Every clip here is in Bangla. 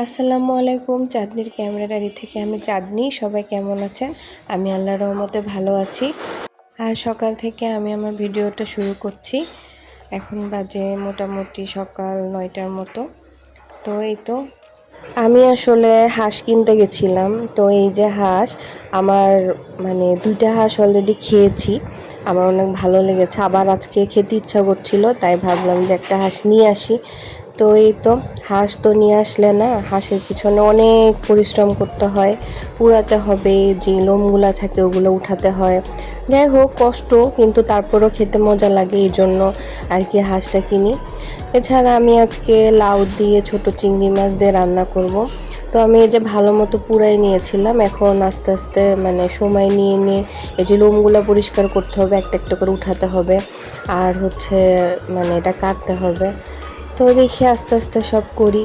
আসসালামু আলাইকুম। চাঁদনির ক্যামেরারি থেকে আমি চাঁদনি। সবাই কেমন আছেন? আমি আল্লাহর রহমতে ভালো আছি। আর সকাল থেকে আমি আমার ভিডিওটা শুরু করছি। এখন বাজে মোটামুটি সকাল 9টার মতো। তো এই তো আমি আসলে হাঁস কিনতে গেছিলাম। তো এই যে হাঁস, আমার মানে 2টা হাঁস অলরেডি খেয়েছি। আমার অনেক ভালো লেগেছে। আবার আজকে খেতে ইচ্ছা করছিল, তাই ভাবলাম যে একটা হাঁস নিয়ে আসি। তো এই তো হাঁস তো নিয়ে আসলে না, হাঁসের পিছনে অনেক পরিশ্রম করতে হয়, পুড়াতে হবে, যে লোমগুলা থাকে ওগুলো উঠাতে হয়। যাই হোক কষ্ট, কিন্তু তারপরও খেতে মজা লাগে, এই জন্য আর কি হাঁসটা কিনি। এছাড়া আমি আজকে লাউ দিয়ে ছোট চিংড়ি মাছ দিয়ে রান্না করব। তো আমি এই যে ভালো মতো পুড়াই নিয়েছিলাম। এখন আস্তে আস্তে মানে সময় নিয়ে নিয়ে এই যে লোমগুলো পরিষ্কার করতে হবে, একটা একটা করে উঠাতে হবে, আর হচ্ছে মানে এটা কাটতে হবে। তো দেখি আস্তে আস্তে সব করি।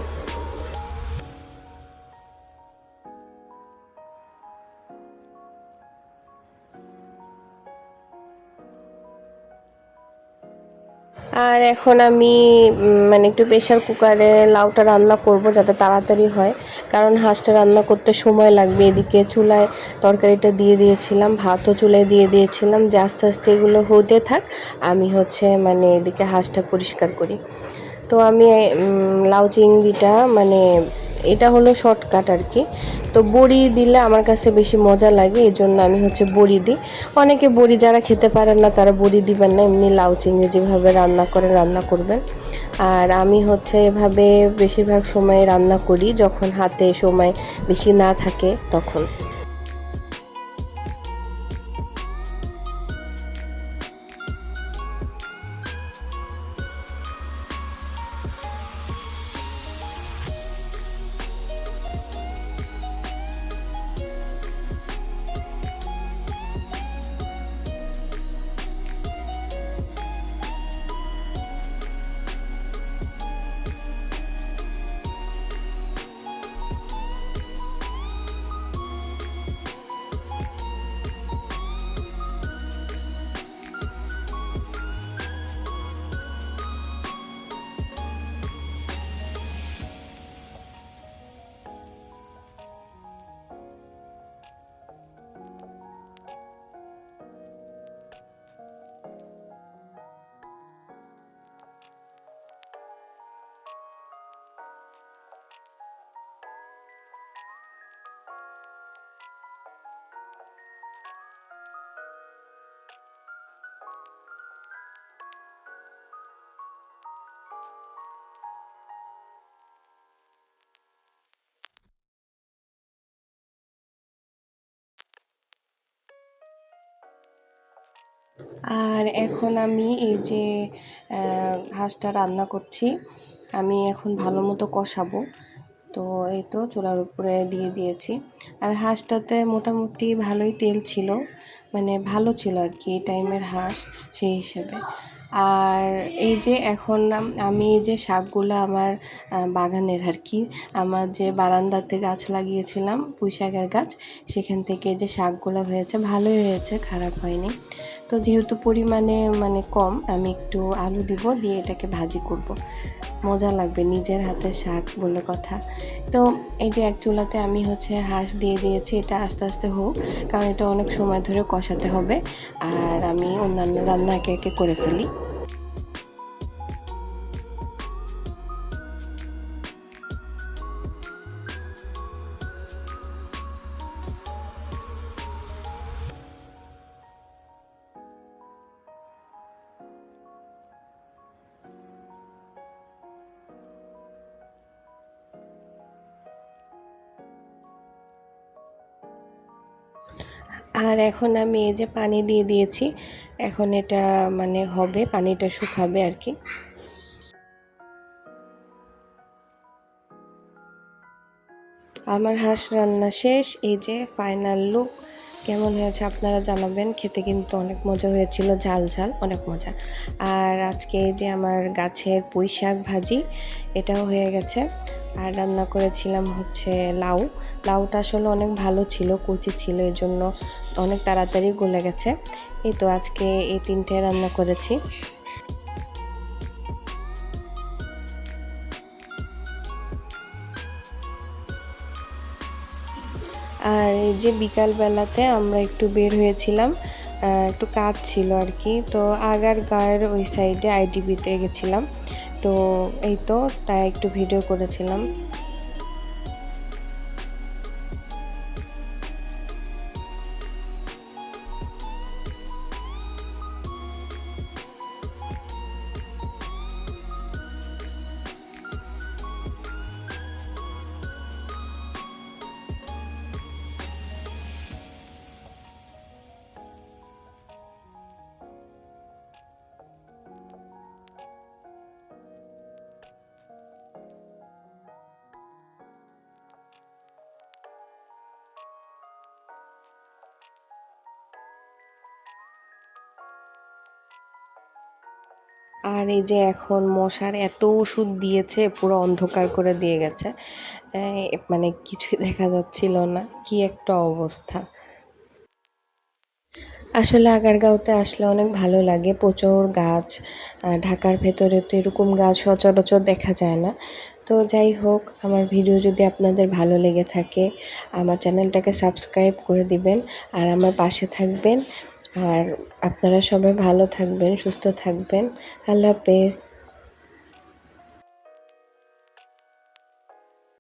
আর এখন আমি মানে একটু প্রেশার কুকারে লাউটা রান্না করব যাতে তাড়াতাড়ি হয়, কারণ হাঁসটা রান্না করতে সময় লাগবে। এদিকে চুলায় তরকারিটা দিয়ে দিয়েছিলাম, ভাতও চুলায় দিয়ে দিয়েছিলাম, যে আস্তে আস্তে এগুলো হতে থাক, আমি হচ্ছে মানে এদিকে হাঁসটা পরিষ্কার করি। তো আমি লাউ চিংড়িটা মানে এটা হলো শর্টকাট আর কি। তো বড়ি দিলে আমার কাছে বেশি মজা লাগে, এই জন্য আমি হচ্ছে বড়ি দিই। অনেকে বড়ি যারা খেতে পারেন না তারা বড়ি দিবেন না, এমনি লাউ চিংড়ি যেভাবে রান্না করেন রান্না করবেন। আর আমি হচ্ছে এভাবে বেশিরভাগ সময় রান্না করি যখন হাতে সময় বেশি না থাকে তখন। আর এখন আমি এই যে হাঁসটা রান্না করছি, আমি এখন ভালো মতো কষাবো। তো এই তো চুলার উপরে দিয়ে দিয়েছি। আর হাঁসটাতে মোটামুটি ভালোই তেল ছিল, মানে ভালো ছিল আর কি এই টাইমের হাঁস সেই হিসেবে। আর এই যে এখন আমি এই যে শাকগুলো আমার বাগানের আর কি, আমার যে বারান্দাতে গাছ লাগিয়েছিলাম পুঁই শাকের গাছ, সেখান থেকে যে শাকগুলো হয়েছে ভালোই হয়েছে, খারাপ হয়নি। তো যেহেতু পরিমাণে মানে কম, আমি একটু আলু দিব, দিয়ে এটাকে ভাজি করব। মজা লাগবে, নিজের হাতের শাক বলে কথা। তো এই যে এক চুলাতে আমি হচ্ছে হাঁস দিয়ে দিয়েছি, এটা আস্তে আস্তে হোক, কারণ এটা অনেক সময় ধরে কষাতে হবে। আর আমি অন্যান্য রান্না একে একে করে ফেলি। আর এখন আমি এই যে পানি দিয়ে দিয়েছি, এখন এটা মানে হবে, পানিটা শুকাবে আর কি। আমার হাঁস রান্না শেষ, এই যে ফাইনাল লুক। কেমন হয়েছে আপনারা জানাবেন। খেতে কিন্তু অনেক মজা হয়েছিল, ঝাল ঝাল অনেক মজা। আর আজকে এই যে আমার গাছের পুঁই শাক ভাজি, এটাও হয়ে গেছে। আর রান্না করেছিলাম হচ্ছে লাউ। লাউটা আসলে অনেক ভালো ছিল, কচি ছিল, এই জন্য অনেক তাড়াতাড়ি গলে গেছে। এই তো আজকে এই 3টে রান্না করেছি। আর এই যে বিকালবেলাতে আমরা একটু বের হয়েছিলাম, একটু কাজ ছিল আর কি। তো আগার গায়ের ওই সাইডে আইডিবিতে গেছিলাম, তো এই তো তাই একটু ভিডিও করেছিলাম। আর এই যে এখন মশার এত ওষুধ দিয়েছে, পুরো অন্ধকার করে দিয়ে গেছে, মানে কিছুই দেখা যাচ্ছিল না, কি একটা অবস্থা। আসলে আগারগাঁওতে আসলে অনেক ভালো লাগে, প্রচুর গাছ। ঢাকার ভেতরে তো এরকম গাছ সচরাচর দেখা যায় না। তো যাই হোক, আমার ভিডিও যদি আপনাদের ভালো লেগে থাকে, আমার চ্যানেলটাকে সাবস্ক্রাইব করে দিবেন আর আমার পাশে থাকবেন। আর আপনারা সবাই ভালো থাকবেন, সুস্থ থাকবেন। আল্লাহ হাফেজ।